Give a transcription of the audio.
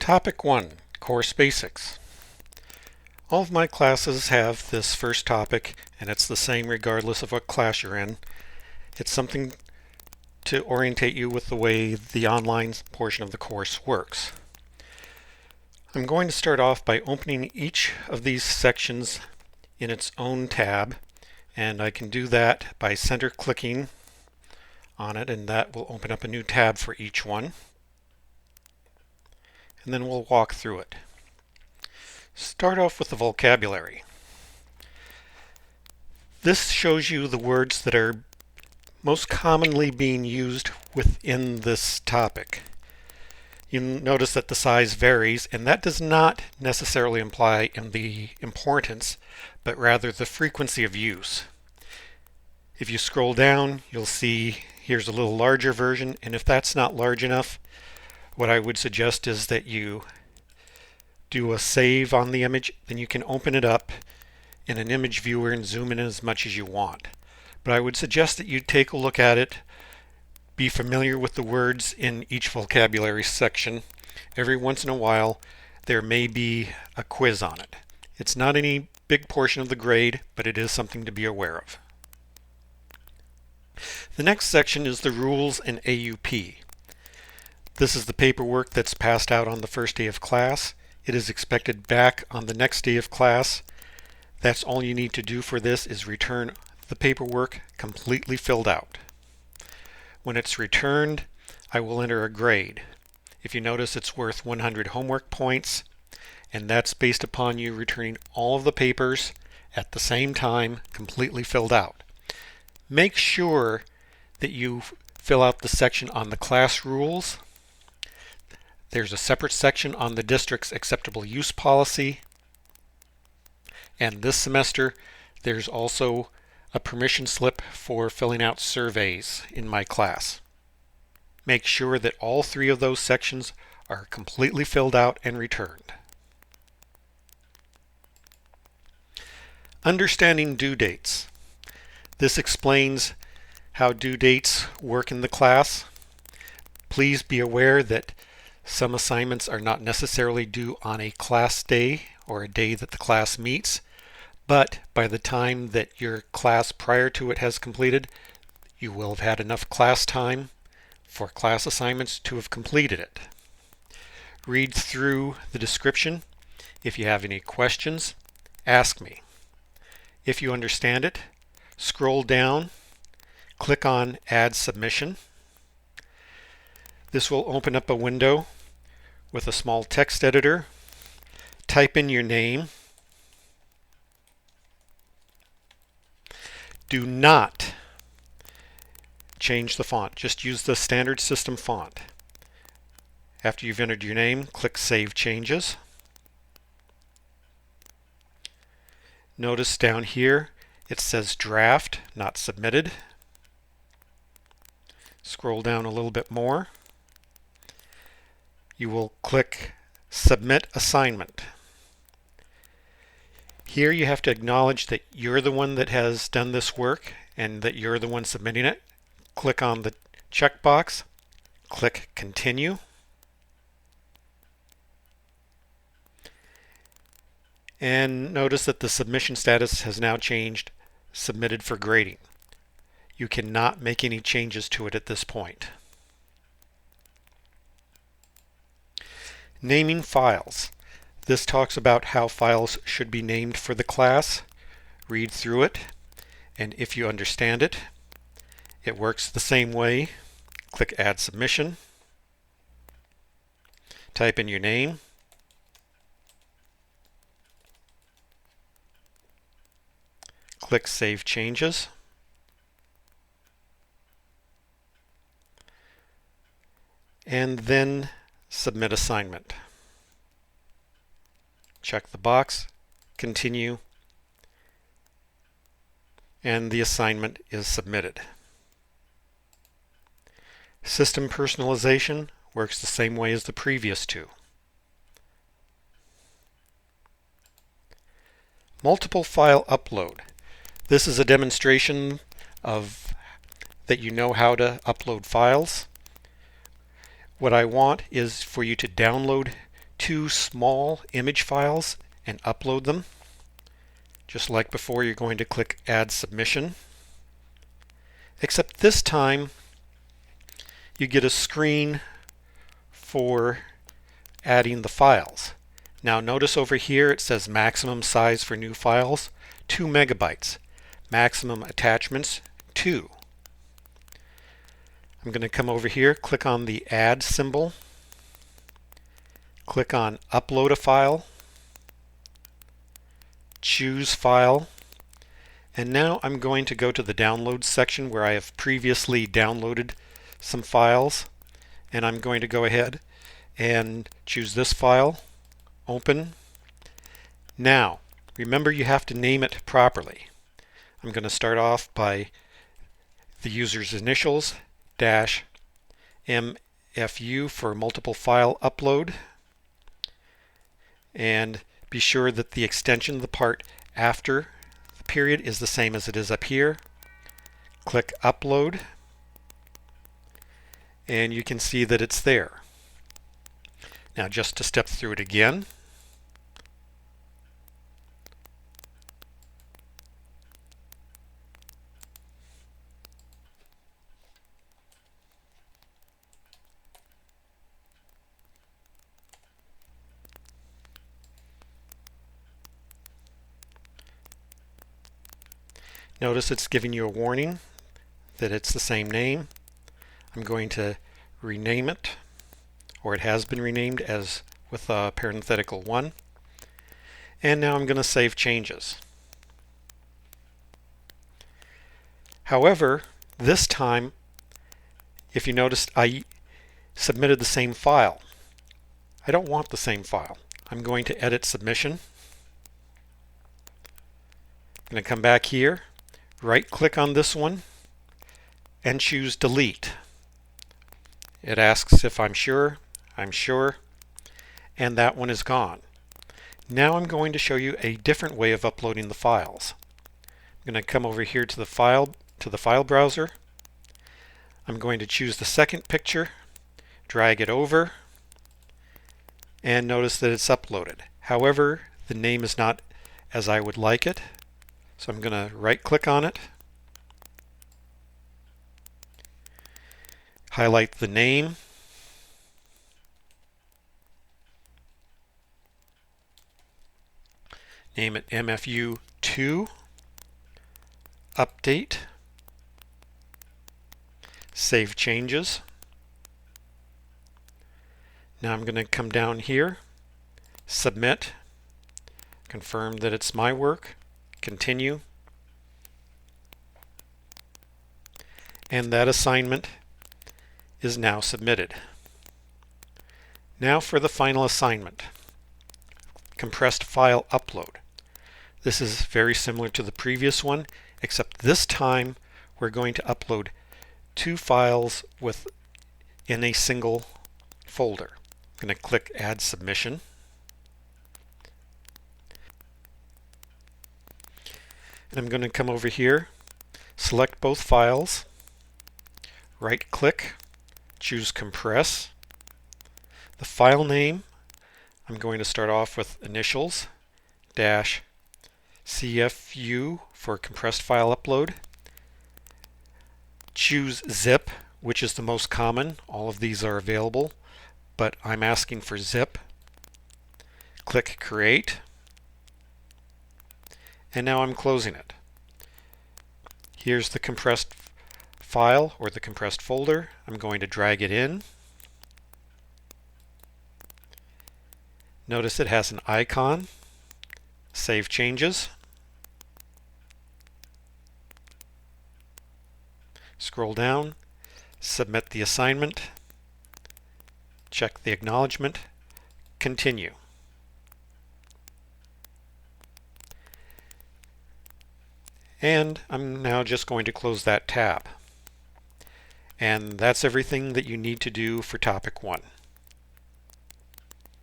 Topic 1, Course Basics. All of my classes have this first topic, and it's the same regardless of what class you're in. It's something to orientate you with the way the online portion of the course works. I'm going to start off by opening each of these sections in its own tab, and I can do that by center clicking on it, and that will open up a new tab for each one. And then we'll walk through it. Start off with the vocabulary. This shows you the words that are most commonly being used within this topic. You notice that the size varies, and that does not necessarily imply in the importance, but rather the frequency of use. If you scroll down, you'll see here's a little larger version, and if that's not large enough, what I would suggest is that you do a save on the image, then you can open it up in an image viewer and zoom in as much as you want. But I would suggest that you take a look at it, be familiar with the words in each vocabulary section. Every once in a while there may be a quiz on it. It's not any big portion of the grade, but it is something to be aware of. The next section is the rules and AUP. This is the paperwork that's passed out on the first day of class. It is expected back on the next day of class. That's all you need to do for this is return the paperwork completely filled out. When it's returned, I will enter a grade. If you notice, it's worth 100 homework points, and that's based upon you returning all of the papers at the same time, completely filled out. Make sure that you fill out the section on the class rules. There's a separate section on the district's acceptable use policy. And this semester, there's also a permission slip for filling out surveys in my class. Make sure that all three of those sections are completely filled out and returned. Understanding due dates. This explains how due dates work in the class. Please be aware that some assignments are not necessarily due on a class day or a day that the class meets, but by the time that your class prior to it has completed, you will have had enough class time for class assignments to have completed it. Read through the description. If you have any questions, ask me. If you understand it, scroll down, click on Add Submission. This will open up a window with a small text editor. Type in your name. Do not change the font. Just use the standard system font. After you've entered your name, click Save Changes. Notice down here it says Draft, not Submitted. Scroll down a little bit more. You will click Submit Assignment. Here you have to acknowledge that you're the one that has done this work and that you're the one submitting it. Click on the checkbox, click Continue. And notice that the submission status has now changed, Submitted for Grading. You cannot make any changes to it at this point. Naming files. This talks about how files should be named for the class. Read through it, and if you understand it, it works the same way. Click Add Submission. Type in your name. Click Save Changes. And then Submit Assignment. Check the box, Continue, and the assignment is submitted. System personalization works the same way as the previous two. Multiple file upload. This is a demonstration of that you know how to upload files. What I want is for you to download two small image files and upload them. Just like before, you're going to click Add Submission. Except this time, you get a screen for adding the files. Now notice over here it says maximum size for new files, 2 megabytes. Maximum attachments, 2. I'm going to come over here, click on the Add symbol, click on Upload a file, choose File, and now I'm going to go to the Downloads section where I have previously downloaded some files, and I'm going to go ahead and choose this file, Open. Now, remember you have to name it properly. I'm going to start off by the user's initials, dash MFU for multiple file upload, and be sure that the extension of the part after the period is the same as it is up here. Click Upload, and you can see that it's there. Now just to step through it again, notice it's giving you a warning that it's the same name. I'm going to rename it, or it has been renamed as with a parenthetical 1. And now I'm going to save changes. However, this time, if you noticed, I submitted the same file. I don't want the same file. I'm going to edit submission. I'm going to come back here, right click on this one, and choose delete. It asks if I'm sure, and that one is gone. Now I'm going to show you a different way of uploading the files. I'm going to come over here to the file browser. I'm going to choose the second picture, drag it over, and notice that it's uploaded. However, the name is not as I would like it, so I'm going to right click on it, highlight the name, name it MFU2, update, save changes. Now I'm going to come down here, submit, confirm that it's my work, continue, and that assignment is now submitted. Now for the final assignment, compressed file upload. This is very similar to the previous one, except this time we're going to upload 2 files in a single folder. I'm going to click Add Submission. And I'm going to come over here, select both files, right click, choose Compress. The file name, I'm going to start off with initials, dash CFU for compressed file upload. Choose zip, which is the most common. All of these are available, but I'm asking for zip. Click Create, and now I'm closing it. Here's the compressed file or the compressed folder. I'm going to drag it in. Notice it has an icon. Save changes. Scroll down, submit the assignment, check the acknowledgement, continue. And I'm now just going to close that tab. And that's everything that you need to do for topic 1.